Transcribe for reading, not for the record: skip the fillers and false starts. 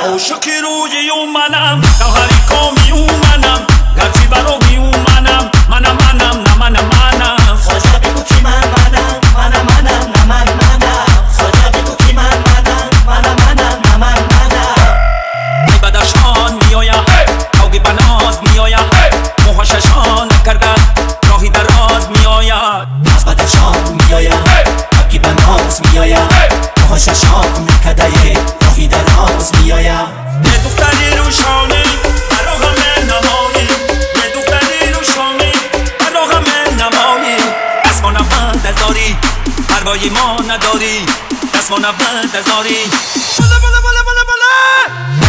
عاشق روی منم تا هریکا میومنم گرچی برا میومنم منم نه منم خواجه بگو کی منم نه منم خواجه بگو کی منم نه منم بی بدخشان میایم توگی بناز میایم موهاششان نکردن راهی دراز میآید از بدخشان میایم توگی بناز میایم موهاششان نکرده راهی دراز میایم یه دختری روشانی برا همه نمایی یه دختری روشانی برا همه نمایی دست ما نبند داری پروای ما نداری دست ما نبند داری بله